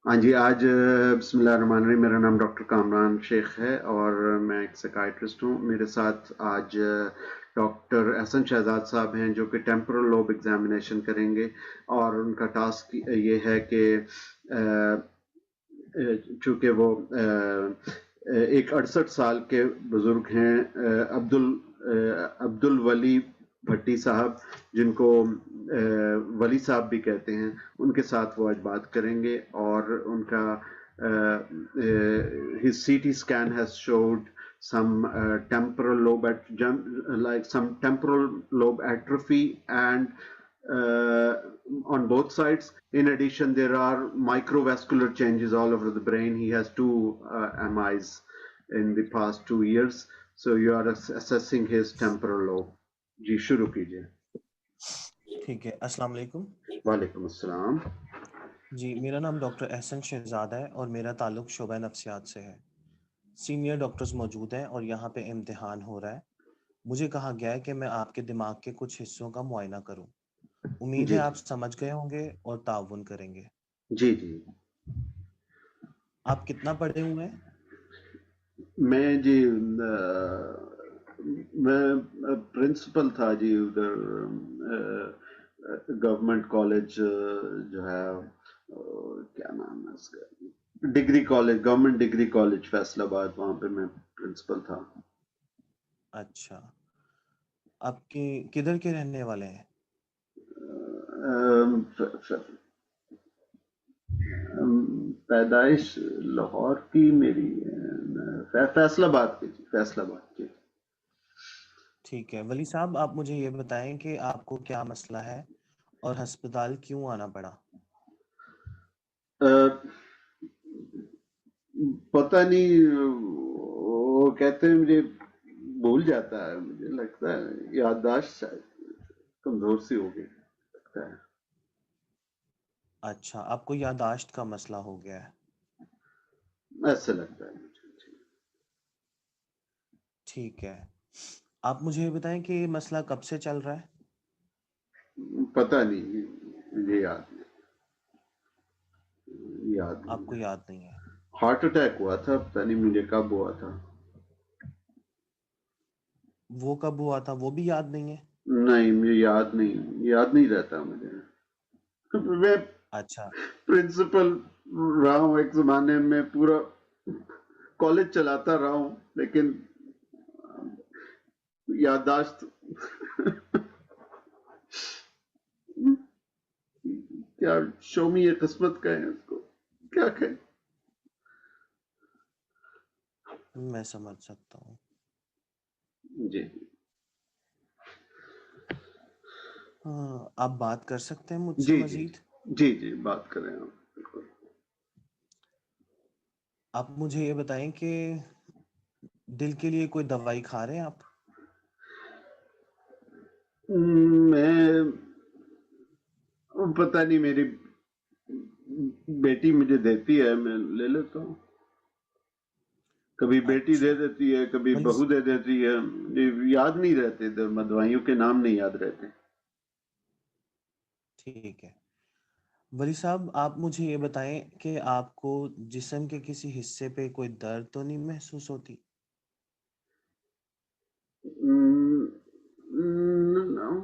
हाँ जी, आज बिस्मिल्लाहिर्रहमानिर्रहीम, मेरा नाम डॉक्टर कामरान शेख है और मैं एक साइकियाट्रिस्ट हूँ। मेरे साथ आज डॉक्टर एहसन शहजाद साहब हैं जो कि टेम्पोरल लोब एग्जामिनेशन करेंगे और उनका टास्क ये है कि चूँकि वो एक 68 साल के बुज़ुर्ग हैं, अब्दुल वली भट्टी साहब, जिनको वली साहब भी कहते हैं, उनके साथ वो आज बात करेंगे और उनका his CT scan has showed some temporal lobe like some temporal lobe atrophy and uh, on both sides. In addition, there are microvascular changes all over the brain. He has two MIs in the past 2 years. So you are assessing his temporal lobe. जी शुरू कीजिए। ठीक है। अस्सलाम वालेकुम। वालेकुम अस्सलाम। जी, मेरा नाम डॉक्टर एहसन शहजाद है और मेरा ताल्लुक शोबा नफ्सियात से है। सीनियर डॉक्टर्स मौजूद हैं और यहाँ पे इम्तिहान हो रहा है। मुझे कहा गया है कि मैं आपके दिमाग के कुछ हिस्सों का मुआयना करूँ। उम्मीद जी है जी आप समझ गए होंगे और ताउन करेंगे। जी जी। आप कितना पढ़े हुए हैं? मैं जी मैं प्रिंसिपल था जी उधर गवर्नमेंट कॉलेज जो है क्या नाम है उसका, degree college, government degree college Faisalabad, वहाँ पे मैं प्रिंसिपल था। अच्छा, आपके किधर के रहने वाले हैं? पैदाइश लाहौर की मेरी, फैसलाबाद की जी, फैसलाबाद की। ठीक है। वली साहब, आप मुझे ये बताएं कि आपको क्या मसला है और अस्पताल क्यों आना पड़ा? अ, पता नहीं, वो कहते हैं मुझे भूल जाता है, मुझे लगता है याददाश्त शायद कमजोर सी हो गई लगता है। अच्छा, आपको याददाश्त का मसला हो गया है। ऐसा लगता है मुझे। ठीक है। आप मुझे ये बताएं कि ये मसला कब से चल रहा है? पता नहीं, मुझे याद नहीं आपको है। याद नहीं है? हार्ट अटैक हुआ था, पता नहीं मुझे कब हुआ था। वो कब हुआ था वो भी याद नहीं है? नहीं, मुझे याद नहीं रहता मुझे। मैं अच्छा। प्रिंसिपल रहा हूँ एक जमाने में, पूरा कॉलेज चलाता रहा हूँ, लेकिन याददाश्त क्या, शोमी ये किस्मत कहें उसको, क्या कहें। मैं समझ सकता हूँ। जी हाँ, आप बात कर सकते हैं मुझसे जी जी मजीद? जी जी, बात करें आप, बिल्कुल। आप मुझे ये बताएं कि दिल के लिए कोई दवाई खा रहे हैं आप? मैं, पता नहीं, मेरी बेटी मुझे देती है, मैं ले लेता हूँ। कभी बेटी दे अच्छा। देती है, कभी वली बहू दे देती है, मुझे याद नहीं रहते, दवाइयों के नाम नहीं याद रहते। ठीक है। वली साहब, आप मुझे ये बताएं कि आपको जिस्म के किसी हिस्से पे कोई दर्द तो नहीं महसूस होती?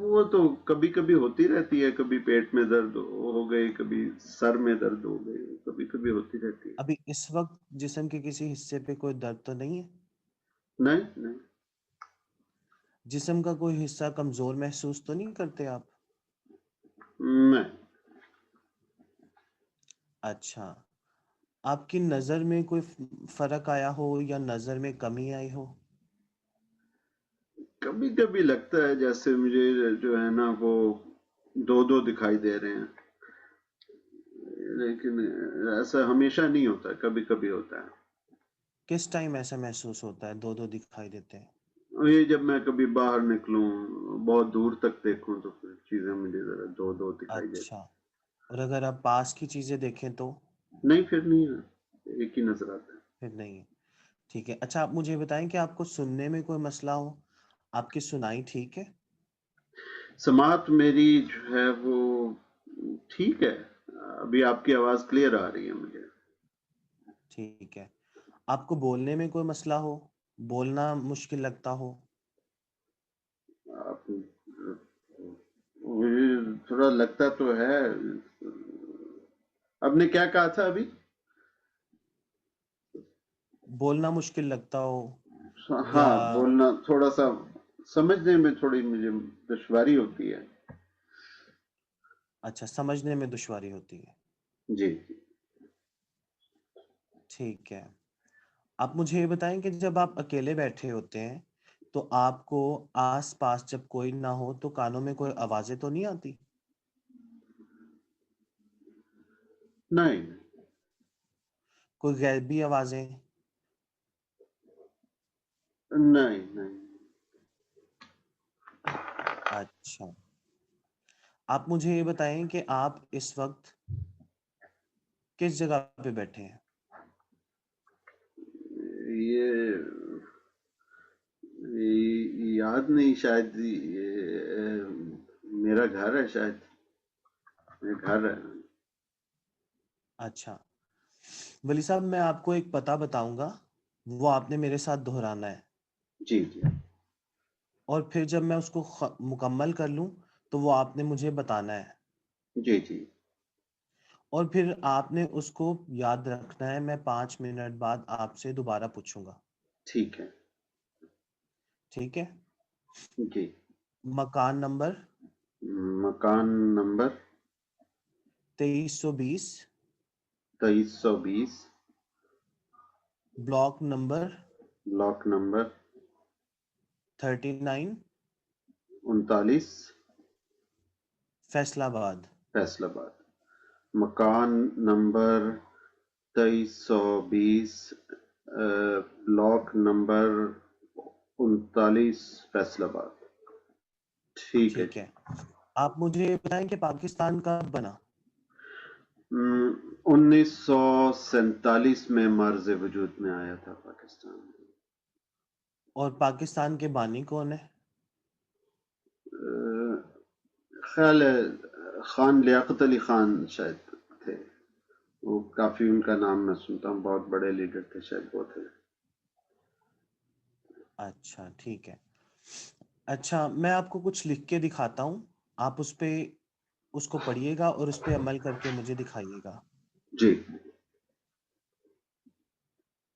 वो तो कभी कभी होती रहती है, कभी पेट में दर्द हो गई, कभी सर में दर्द हो गई, कभी कभी होती रहती है। अभी इस वक्त जिस्म के किसी हिस्से पे कोई दर्द तो नहीं है? नहीं नहीं। जिस्म का कोई हिस्सा कमजोर महसूस तो नहीं करते आप? नहीं, अच्छा। आपकी नज़र में कोई फर्क आया हो या नज़र में कमी आई हो? कभी कभी लगता है जैसे मुझे जो है ना वो दो दो दिखाई दे रहे हैं, लेकिन ऐसा हमेशा नहीं होता, कभी कभी होता है। किस टाइम ऐसा महसूस होता है दो दो दिखाई देते हैं? और ये जब मैं कभी बाहर निकलूं, बहुत दूर तक देखूं, तो फिर चीजें मुझे जरा दो दो दिखाई अच्छा। देती। और अगर आप पास की चीजें देखें तो? नहीं, फिर नहीं है, एक ही नजर आता है। फिर नहीं है। ठीक है। अच्छा, आप मुझे बताएं कि आपको सुनने में कोई मसला हो? आपकी सुनाई ठीक है? समात मेरी जो है वो ठीक है, अभी आपकी आवाज क्लियर आ रही है मुझे। ठीक है। आपको बोलने में कोई मसला हो, बोलना मुश्किल लगता हो? आप मुझे थोड़ा लगता तो है। आपने क्या कहा था अभी? बोलना मुश्किल लगता हो या हाँ, बोलना थोड़ा सा समझने में थोड़ी मुझे दुश्वारी होती है। अच्छा, समझने में दुश्वारी होती है। जी। ठीक है। आप मुझे ये बताएं कि जब आप अकेले बैठे होते हैं, तो आपको आस-पास जब कोई ना हो तो कानों में कोई आवाज़ें तो नहीं आती? नहीं। कोई गैबी आवाज़ें? नहीं नहीं। अच्छा। आप मुझे ये बताएं कि आप इस वक़्त किस जगह पे बैठे हैं? ये, याद नहीं, शायद ये मेरा घर है शायद। मेरा घर है। अच्छा। वली साहब, मैं आपको एक पता बताऊँगा, वो आपने मेरे साथ दोहराना है जी जी। और फिर जब मैं उसको मुकम्मल कर लूँ, तो वो आपने मुझे बताना है जी जी। और फिर आपने उसको याद रखना है। मैं 5 मिनट बाद आपसे दोबारा पूछूँगा, ठीक है। ठीक है? जी। मकान नंबर मकान number 2320, 2320। Block number block number 39, 39, Faisalabad. Faisalabad. मकान नंबर 2320, ब्लॉक नंबर 39, फैसलाबाद। ठीक है ठीक जी। है। आप मुझे ये बताएँ कि पाकिस्तान कब बना? 1947 में मर्ज वजूद में आया था पाकिस्तान में। और पाकिस्तान के बानी कौन है? ख्याल है खान लियाकत अली खान शायद थे। वो काफी, उनका नाम मैं सुनता हूँ, बहुत बड़े लीडर थे शायद वो थे। अच्छा, ठीक है। अच्छा, मैं आपको कुछ लिख के दिखाता हूँ। आप उस पे उसको पढ़िएगा और उस पे अमल करके मुझे दिखाइएगा। जी।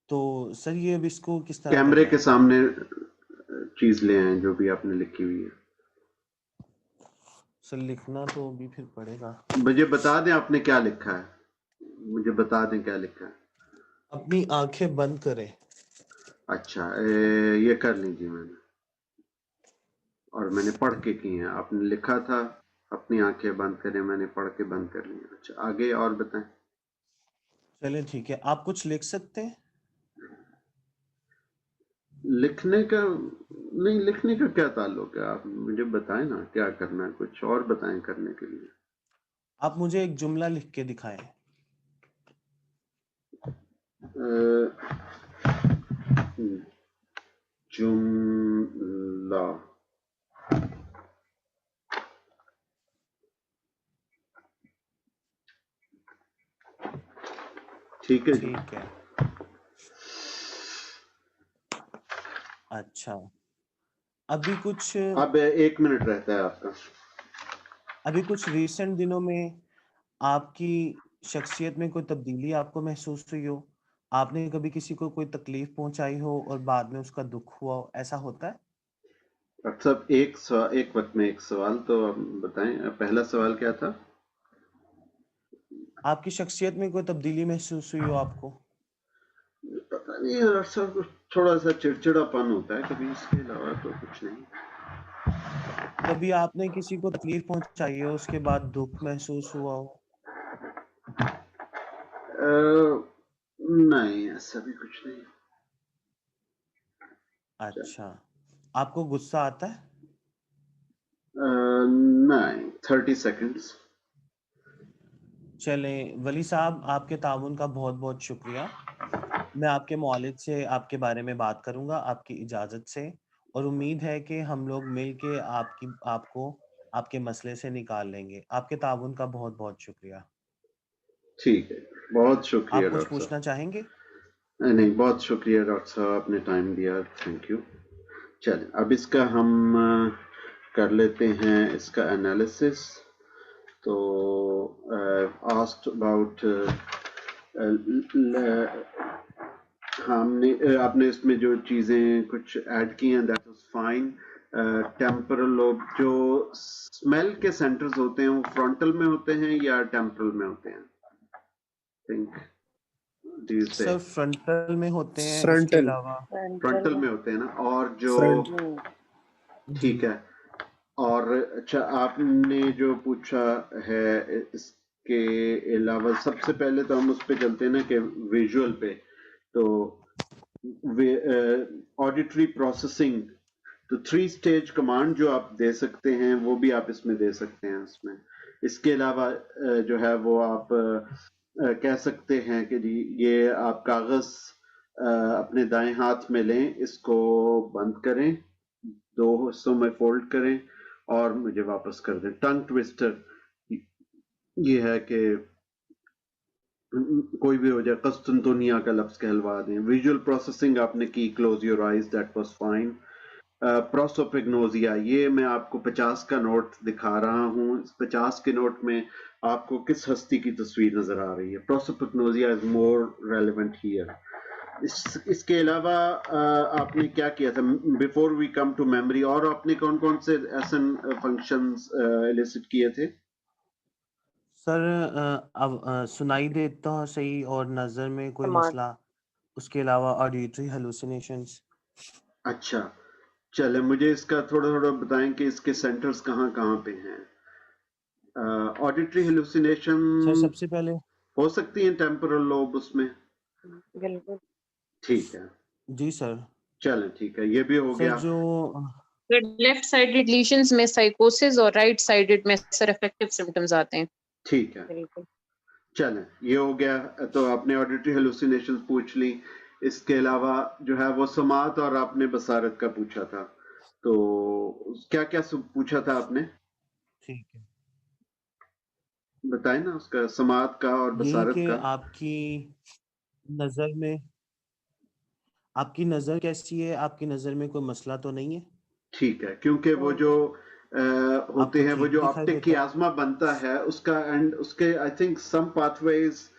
तो सर, ये अब इसको किस तरह कैमरे करना के है? सामने चीज ले आए जो भी आपने लिखी हुई है। सर, लिखना तो अभी फिर पड़ेगा। मुझे बता दें आपने क्या लिखा है। मुझे बता दें क्या लिखा है। अपनी आंखें बंद करें। अच्छा, ये कर लीजिए मैंने, और मैंने पढ़ के की है। आपने लिखा था अपनी आंखें बंद करें, मैंने पढ़ के बंद कर ली। अच्छा, आगे और बताएं। चलिए ठीक है। आप कुछ लिख सकते हैं? लिखने का नहीं, लिखने का क्या ताल्लुक है? आप मुझे बताएं ना क्या करना है, कुछ और बताएं करने के लिए। आप मुझे एक जुमला लिख के दिखाएं। अ, जुमला। ठीक है जी। ठीक है। अच्छा। अभी कुछ अब 1 मिनट रहता है आपका। अभी कुछ रीसेंट दिनों में आपकी शख्सियत में कोई तब्दीली आपको महसूस हुई हो? आपने कभी किसी को कोई तकलीफ पहुंचाई हो और बाद में उसका दुख हुआ हो, ऐसा होता है? सब एक वक्त में एक सवाल तो आप बताएं। पहला सवाल क्या था? आपकी शख्सियत में कोई तब्दीली महसूस हुई हो आपको? पता नहीं यार, सब थोड़ा सा चिड़चिड़ापन होता है कभी, इसके अलावा तो कुछ नहीं। कभी आपने किसी को तकलीफ पहुंचाई हो, उसके बाद दुख महसूस हुआ हो? नहीं, ऐसा भी कुछ नहीं। अच्छा। आपको गुस्सा आता है? नहीं, 30 सेकेंड्स। चलें, वली साहब, आपके ताउन का बहुत-बहुत शुक्रिया। मैं आपके मौलिद से आपके बारे में बात करूँगा आपकी इजाज़त से, और उम्मीद है कि हम लोग मिल के आपको आपके मसले से निकाल लेंगे। आपके ताउन का बहुत-बहुत शुक्रिया। ठीक है, बहुत शुक्रिया आप कुछ डॉक्टर पूछना साहब। चाहेंगे? नहीं, बहुत शुक्रिया डॉक्टर साहब, आपने टाइम दिया, थैंक यू। चलिए अब इसका हम कर लेते हैं इसका एनालिसिस। तो आस्क्ड अबाउट हमने आपने इसमें जो चीज़ें कुछ ऐड की हैं that was fine. Temporal lobe, जो स्मेल के सेंटर्स होते हैं वो फ्रंटल में होते हैं या टेम्पोरल में होते हैं? थिंक, डू यू से? सर फ्रंटल में होते हैं, इसके फ्रंटल अलावा फ्रंटल में होते हैं ना, और जो फ्रंट जी ठीक है। और अच्छा, आपने जो पूछा है इसके अलावा, सबसे पहले तो हम उस पे चलते हैं ना कि विजुअल पे। तो ऑडिटरी प्रोसेसिंग, तो 3 स्टेज कमांड जो आप दे सकते हैं वो भी आप इसमें दे सकते हैं इसमें। इसके अलावा जो है वो आप कह सकते हैं कि जी ये आप कागज अपने दाएं हाथ में लें, इसको बंद करें, 2 हिस्सों में फोल्ड करें और मुझे वापस कर दें। टंग ट्विस्टर ये है कि कोई भी हो जाए, कस्तुनतुनिया का लफ्ज कहलवा दें। विजुअल प्रोसेसिंग आपने की, close your eyes, that was fine. Prosopagnosia, ये मैं आपको 50 का नोट दिखा रहा हूँ। इस 50 के नोट में आपको किस हस्ती की तस्वीर नजर आ रही है? Prosopagnosia is more relevant here. इसके अलावा आपने क्या किया था before we come to memory? और आपने कौन कौन से ऐसे फंक्शंस एलिसिट किए थे? सर अब सुनाई देता सही और नज़र में कोई मसला, उसके अलावा ऑडिटरी हेलुसिनेशंस। अच्छा, चले मुझे इसका थोड़ा थोड़ा बताएं कि इसके सेंटर्स कहाँ कहाँ पे हैं। ऑडिटरी हेलुसिनेशन सर सबसे पहले हो सकती है टेम्पोरल लोब उसमें? बिल्कुल। ठीक है, जी सर। चलें ठीक है, ये भी हो सर गया। जो लेफ्ट साइडेड लीशंस में साइकोसिस और राइट साइडेड में सर अफेक्टिव सिम्टम्स आते हैं। ठीक है, बिल्कुल। चलें ये हो गया। तो आपने ऑडिटरी हेलुसिनेशंस पूछ ली। इसके अलावा जो है वो समात और आपने बसारत का पूछा था। तो क्या क्या पूछा था आपने? ठीक है, बताएं ना उसका, समात का और यही बसारत कि का। नज़र में आपकी नज़र कैसी है, आपकी नज़र में कोई मसला तो नहीं है, ठीक है, क्योंकि वो जो होते आपको हैं, वो ठीक जो दिखाई ऑप्टिक की देता है? आजमा बनता है उसका, एंड उसके I think some pathways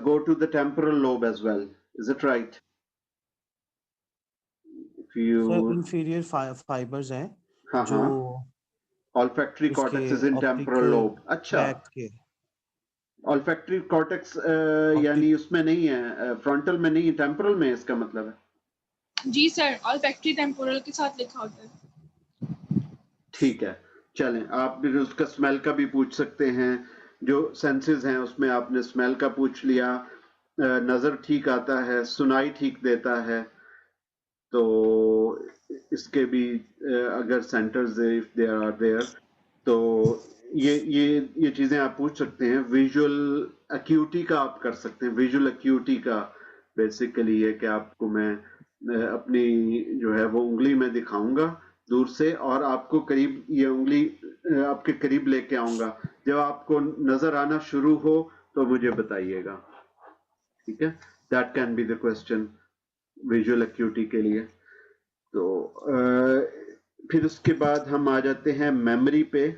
go to the temporal lobe as well. Is it right? If sir you, inferior fibres हैं हाँ जो हाँ, olfactory इसके cortex is in optic temporal lobe. अच्छा, ट्रैक्ट के। olfactory cortex ऑप्टिक यानी उसमें नहीं है, फ्रंटल में नहीं है, टेम्पोरल में है, इसका मतलब है। जी सर, ऑल्फैक्टरी टेम्पोरल के साथ लिखा होता है। ठीक है, चलें आप फिर उसका स्मेल का भी पूछ सकते हैं। जो सेंसेस हैं उसमें आपने स्मेल का पूछ लिया। नजर ठीक आता है, सुनाई ठीक देता है। तो इसके भी अगर centres if they are there, तो ये चीजें आप पूछ सकते हैं। विजुअल एक्यूटी का आप कर सकते हैं। विजुअल एक्यूटी का बेसिकली ये कि आपको मैं अपनी जो है वो उंगली में दिखाऊंगा दूर से, और आपको करीब ये उंगली आपके करीब लेके आऊंगा। जब आपको नजर आना शुरू हो तो मुझे बताइएगा, ठीक है? That can be the question visual acuity के लिए। तो फिर उसके बाद हम आ जाते हैं मेमोरी पे।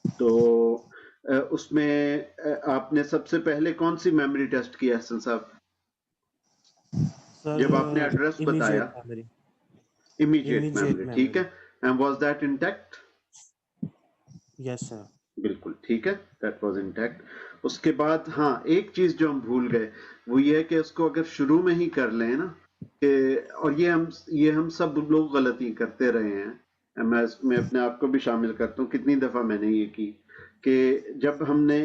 तो उसमें आपने सबसे पहले कौन सी मेमोरी टेस्ट की हसन साहब, सर जब आपने एड्रेस बताया? Immediate memory. Immediate immediate memory, ठीक है। Memory. And was that intact? Yes sir. बिल्कुल ठीक है, दैट वाज इंटैक्ट। उसके बाद हाँ, एक चीज जो हम भूल गए वो ये है कि उसको अगर शुरू में ही कर लें ना कि, और ये हम सब लोग गलती करते रहे हैं, मैं इसमें अपने आप को भी शामिल करता हूँ। कितनी दफा मैंने ये की कि जब हमने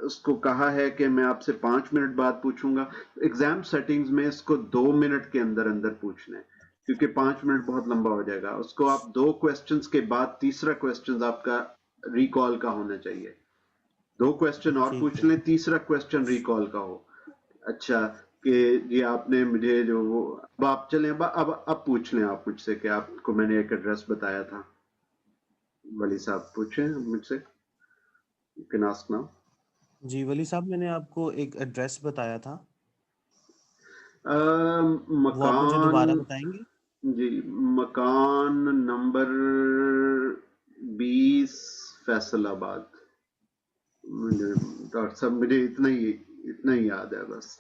उसको कहा है कि मैं आपसे 5 मिनट बाद पूछूंगा, एग्जाम सेटिंग्स में इसको 2 मिनट के अंदर अंदर पूछना है, क्योंकि 5 मिनट बहुत लंबा हो जाएगा। उसको आप 2 क्वेश्चंस के बाद तीसरा क्वेश्चन आपका रिकॉल का होना चाहिए। 2 क्वेश्चन और ठीक पूछ है। लें, तीसरा क्वेश्चन रिकॉल का हो। अच्छा, कि जी आपने मुझे जो वो, अब आप चलें, अब पूछ लें आप मुझसे कि आपको मैंने एक एड्रेस बताया था। वली साहब पूछें मुझसे, यू कैन आस्क नाउ। जी वली साहब, मैंने आपको एक एड्रेस बताया था, वो आप मुझे मकान, दोबारा बताएंगे? जी, मकान नंबर 20, फैसलाबाद। मुझे डॉक्टर साहब, मुझे इतना ही याद है बस,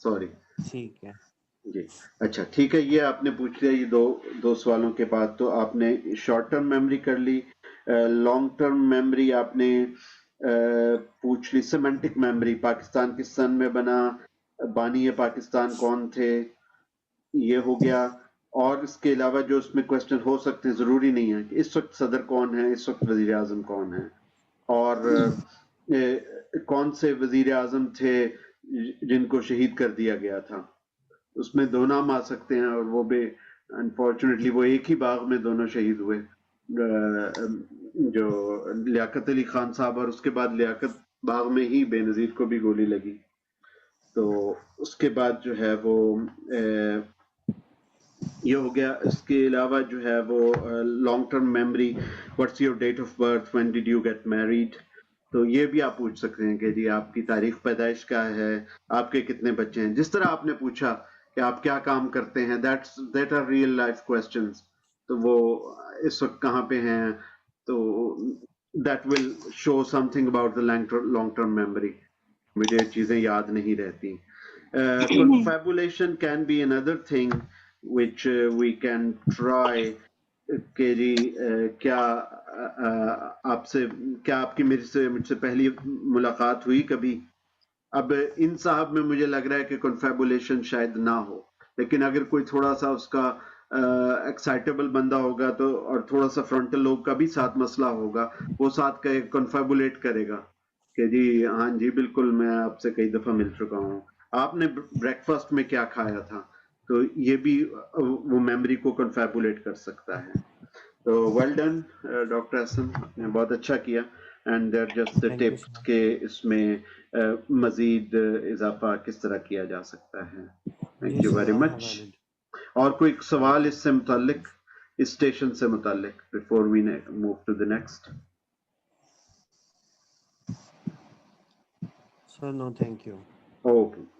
सॉरी। ठीक है। जी, अच्छा ठीक है, ये आपने पूछ लिया, ये दो सवालों के बाद तो आपने शॉर्ट टर्म मेमोरी कर ली। लॉन्ग टर्म मेमोरी आपने पूछ ली। सिमेंटिक मेमोरी, पाकिस्तान किस सन में बना, बानी ए पाकिस्तान कौन थे, ये हो गया। और इसके अलावा जो उसमें क्वेश्चन हो सकते हैं, जरूरी नहीं है कि इस वक्त सदर कौन है, इस वक्त वजीर आजम कौन है, और कौन से वजीर आजम थे जिनको शहीद कर दिया गया था। उसमें दो नाम आ सकते हैं, और वो भी अनफॉर्चुनेटली वो एक ही बाग में दोनों शहीद हुए, जो लियाकत अली खान साहब, और उसके बाद लियाकत बाग में ही बेनजीर को भी गोली लगी। तो उसके बाद जो है वो ये हो गया। इसके अलावा जो है वो long term memory, what's your date of birth, when did you get married, तो ये भी आप पूछ सकते हैं कि जी आपकी तारीख पैदाइश क्या है, आपके कितने बच्चे हैं। जिस तरह आपने पूछा कि आप क्या काम करते हैं, that are real life questions, तो वो इस वक्त कहाँ पे हैं, तो that will show something about the long term memory. मुझे चीजें याद नहीं रहती। Confabulation can be another thing which we can try कि जी क्या आपसे, क्या आपकी मुझसे पहली मुलाकात हुई कभी। अब इन साहब में मुझे लग रहा है कि कॉन्फेबुलेशन शायद ना हो, लेकिन अगर कोई थोड़ा सा उसका एक्साइटेबल बंदा होगा तो, और थोड़ा सा फ्रंटल लोब का भी साथ मसला होगा, वो साथ का कॉन्फेबुलेट करेगा कि जी हाँ जी बिल्कुल, मैं आपसे कई दफा मिल चुका हूँ, आपने ब्रेकफास्ट में क्या खाया था, तो ये भी वो मेमोरी को कॉन्फेबुलेट कर सकता है। तो वेल डन डॉक्टर हसन, आपने बहुत अच्छा किया। And there just thank you tips sir. के इसमें मजीद इजाफा किस तरह किया जा सकता है। जी thank you sir, very I have much. Added. और कोई थैंक सवाल यू इससे मुतालिक, इस स्टेशन से मुतालिक, before we move to the next? Sir. No thank you. Okay.